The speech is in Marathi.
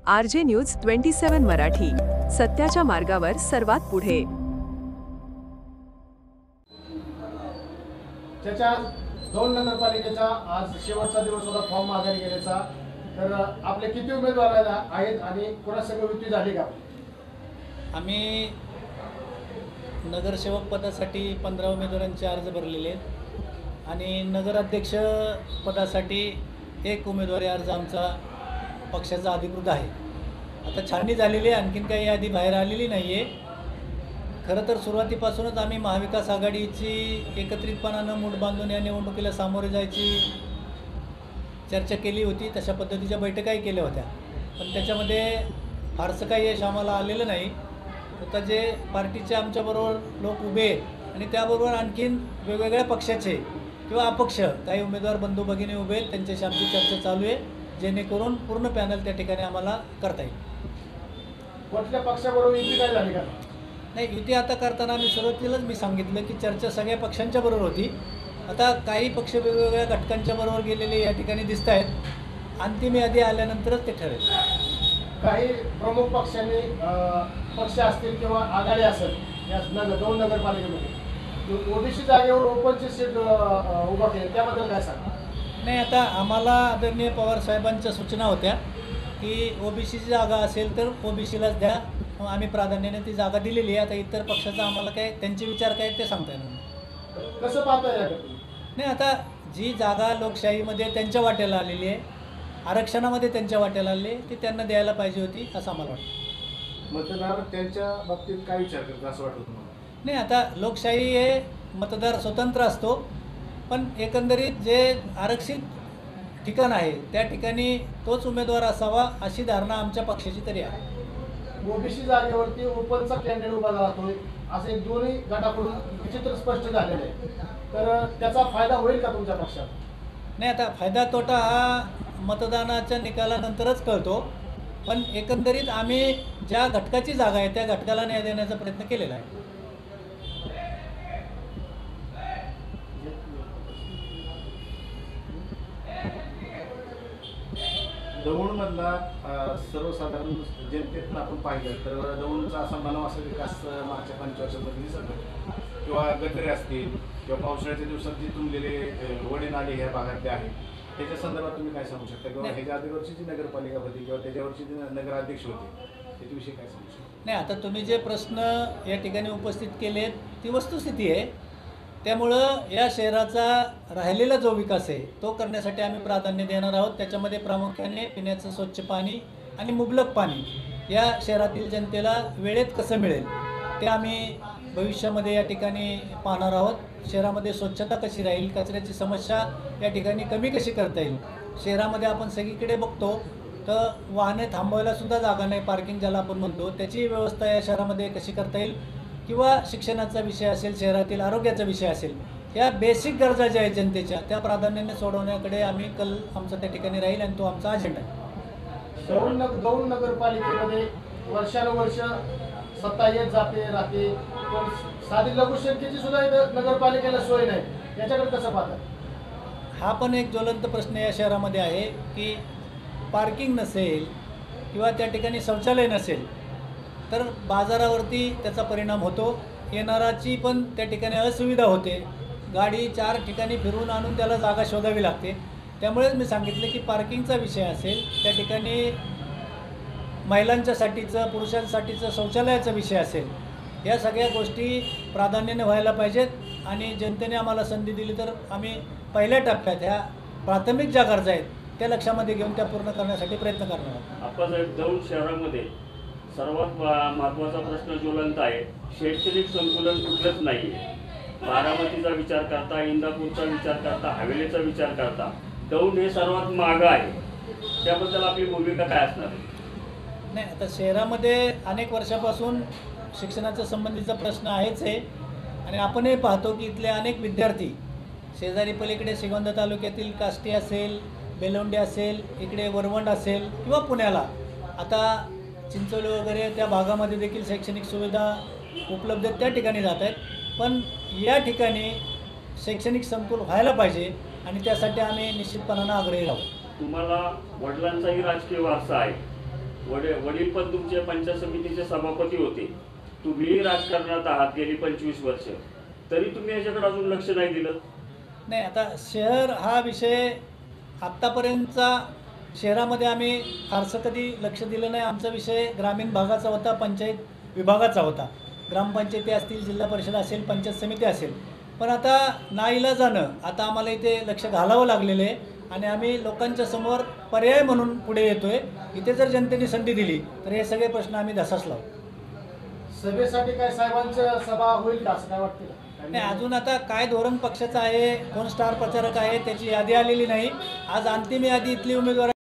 RJ न्यूज 27 मराठी, सत्याच्या मार्गावर सर्वात पुढे. त्याच्या दोन नगरपालिकेचा आज शेवटचा दिवस होता फॉर्म माघारी घेण्याचा. तर आपले किती उमेदवार आहेत आणि कोणासंग युती झाली का? आम्ही नगरसेवक पदासाठी 15 उमेदवारांचे अर्ज भरलेले आहेत आणि नगराध्यक्ष पदासाठी एक उमेदवारी अर्ज आमचा पक्षाचा अधिकृत आहे. आता छाननी झालेली आहे, आणखीन काही यादी बाहेर आलेली नाही आहे. खरं तर सुरुवातीपासूनच आम्ही महाविकास आघाडीची एकत्रितपणानं मूठ बांधून या निवडणुकीला सामोरे जायची चर्चा केली होती. तशा पद्धतीच्या बैठकाही केल्या होत्या, पण त्याच्यामध्ये फारसं काही यश आम्हाला आलेलं नाही. आता जे पार्टीचे आमच्याबरोबर लोक उभे आहेत आणि त्याबरोबर आणखीन वेगवेगळ्या पक्षाचे किंवा अपक्ष काही उमेदवार बंधू भगिनी उभे आहेत, त्यांच्याशी आमची चर्चा चालू आहे, जेणेकरून पूर्ण पॅनल त्या ठिकाणी आम्हाला करता येईल. कुठल्या पक्षाबरोबर युती काय झाली का? नाही, युती आता करताना आम्ही सुरुवातीलाच मी सांगितलं की चर्चा सगळ्या पक्षांच्या बरोबर होती. आता काही पक्ष वेगवेगळ्या घटकांच्या बरोबर गेलेले या ठिकाणी दिसत आहेत. अंतिम यादी आल्यानंतरच ते ठरेल. काही प्रमुख पक्षांनी पक्ष असतील किंवा आघाडी असेल या दोन नगरपालिकेमध्ये ओबीसी जागेवर ओपनची सीट उभा केली, त्याबद्दल काय सांगा? नाही, आता आम्हाला आदरणीय पवार साहेबांच्या सूचना होत्या की ओबीसीची जागा असेल तर ओबीसीलाच द्या. आम्ही प्राधान्याने ती जागा दिलेली आहे. आता इतर पक्षाचा आम्हाला काय त्यांचे विचार काय ते सांगता येणार. कसं पाहताय? नाही, आता जी जागा लोकशाहीमध्ये त्यांच्या वाट्याला आलेली आहे, आरक्षणामध्ये त्यांच्या वाट्याला आली आहे, ती त्यांना द्यायला पाहिजे होती असं आम्हाला वाटतं. मतदार त्यांच्या बाबतीत काय विचार करतात असं वाटतं तुम्हाला? नाही, आता लोकशाही हे मतदार स्वतंत्र असतो, पण एकंदरीत जे आरक्षित ठिकाण आहे त्या ठिकाणी तोच उमेदवार असावा अशी धारणा आमच्या पक्षाची तरी आहे. ओबीसी जागेवरती ओपनचा कॅन्डिडेट उभा राहतोय असे दोन्ही गटाकडून विचित्र स्पष्ट झालेलं आहे. तर त्याचा फायदा होईल का तुमच्या पक्षात? नाही, आता फायदा तोटा हा मतदानाच्या निकालानंतरच कळतो, पण एकंदरीत आम्ही ज्या घटकाची जागा आहे त्या घटकाला न्याय देण्याचा प्रयत्न केलेला आहे. दौंडमधला सर्वसाधारण जनतेतून आपण पाहिलं तर दौंडचा असा म्हणावा असा विकास मागच्या 5 वर्षामध्ये दिसत नाही. किंवा गटरे असतील किंवा पावसाळ्याच्या दिवसात जी तुंबलेले वडे नाले ह्या भागातले आहेत, त्याच्या संदर्भात तुम्ही काय सांगू शकता? किंवा ह्याच्या आधीवरची जी नगरपालिका होती किंवा त्याच्यावरची जी नगराध्यक्ष होते त्याच्याविषयी काय सांगू शकता? नाही, आता तुम्ही जे प्रश्न या ठिकाणी उपस्थित केलेत ती वस्तुस्थिती आहे. त्यामुळं या शहराचा राहिलेला जो विकास आहे तो करण्यासाठी आम्ही प्राधान्य देणार आहोत. त्याच्यामध्ये प्रामुख्याने पिण्याचं स्वच्छ पाणी आणि मुबलक पाणी या शहरातील जनतेला वेळेत कसं मिळेल ते आम्ही भविष्यामध्ये या ठिकाणी पाहणार आहोत. शहरामध्ये स्वच्छता कशी राहील, कचऱ्याची समस्या या ठिकाणी कमी कशी करता येईल. शहरामध्ये आपण सगळीकडे बघतो तर वाहने थांबवायलासुद्धा जागा नाही, पार्किंग ज्याला आपण म्हणतो, त्याची व्यवस्था या शहरामध्ये कशी करता येईल. किंवा शिक्षणाचा विषय असेल, शहरातील आरोग्याचा विषय असेल, या बेसिक गरजा ज्या आहेत जनतेच्या त्या प्राधान्याने सोडवण्याकडे आम्ही कल आमचा त्या ठिकाणी राहील आणि तो आमचा अजेंडा आहे. दौंड नगरपालिकेमध्ये वर्षानुवर्ष सत्ता येत जाते राहते, पण साधी लघुशंकेची सुद्धा इथं नगरपालिकेला सोय नाही. याच्याकडे कसं पाहतात? हा पण एक ज्वलंत प्रश्न या शहरामध्ये आहे की पार्किंग नसेल किंवा त्या ठिकाणी शौचालय नसेल तर बाजारावरती त्याचा परिणाम होतो. येणाराची पण त्या ठिकाणी असुविधा होते. गाडी 4 ठिकाणी फिरून आणून त्याला जागा शोधावी लागते. त्यामुळेच मी सांगितलं की पार्किंगचा विषय असेल, त्या ठिकाणी महिलांच्यासाठीचं पुरुषांसाठीचं शौचालयाचा विषय असेल, या सगळ्या गोष्टी प्राधान्याने व्हायला पाहिजेत आणि जनतेने आम्हाला संधी दिली तर आम्ही पहिल्या टप्प्यात ह्या प्राथमिक ज्या गरजा आहेत त्या लक्षामध्ये घेऊन त्या पूर्ण करण्यासाठी प्रयत्न करणार आहोत. आप्पासाहेब, दौंड शहरामध्ये सर्वात महत्त्वाचा प्रश्न ज्वलंत आहे. शैक्षणिक संकुलन कुठलंच नाही आहे. बारामतीचा विचार करता, इंदापूरचा विचार करता, हवेलीचा विचार करता, दौंड हे सर्वात मागं आहे. त्याबद्दल आपली भूमिका काय असणार आहे? नाही, आता शहरामध्ये अनेक वर्षापासून शिक्षणाच्या संबंधीचा प्रश्न आहेच आहे आणि आपणही पाहतो की इथले अनेक विद्यार्थी शेजारी पलीकडे श्रीगोंदा तालुक्यातील काष्टी असेल, बेलोंडे असेल, इकडे वरवंड असेल किंवा पुण्याला आता चिंचोली वगैरे त्या भागामध्ये देखील शैक्षणिक सुविधा उपलब्ध आहेत, त्या ठिकाणी जात आहेत. पण या ठिकाणी शैक्षणिक संकुल व्हायला पाहिजे आणि त्यासाठी आम्ही निश्चितपणानं आग्रही राहू. तुम्हाला वडिलांचाही राजकीय वारसा आहे. वडील पण तुमचे पंचायत समितीचे सभापती होते, तुम्हीही राजकारणात आहात गेली 25 वर्ष, तरी तुम्ही याच्याकडे अजून लक्ष नाही दिलं. नाही, आता शहर हा विषय आत्तापर्यंतचा शहरामध्ये आम्ही फारसं कधी लक्ष दिलं नाही. आमचा विषय ग्रामीण भागाचा होता, पंचायत विभागाचा होता. ग्रामपंचायती असतील, जिल्हा परिषद असेल, पंचायत समिती असेल. पण आता नाईलाजानं आता आम्हाला इथे लक्ष घालावं लागलेलं आहे आणि आम्ही लोकांच्या समोर पर्याय म्हणून पुढे येतोय. इथे जर जनतेने संधी दिली तर हे सगळे प्रश्न आम्ही धसास लावू. सभेसाठी काय साहेबांचं सभा होईल का असं काय वाटतं? नाही, अजून आता काय धोरण पक्षाचं आहे, कोण स्टार प्रचारक आहे त्याची यादी आलेली नाही. आज अंतिम यादी इथली उमेदवार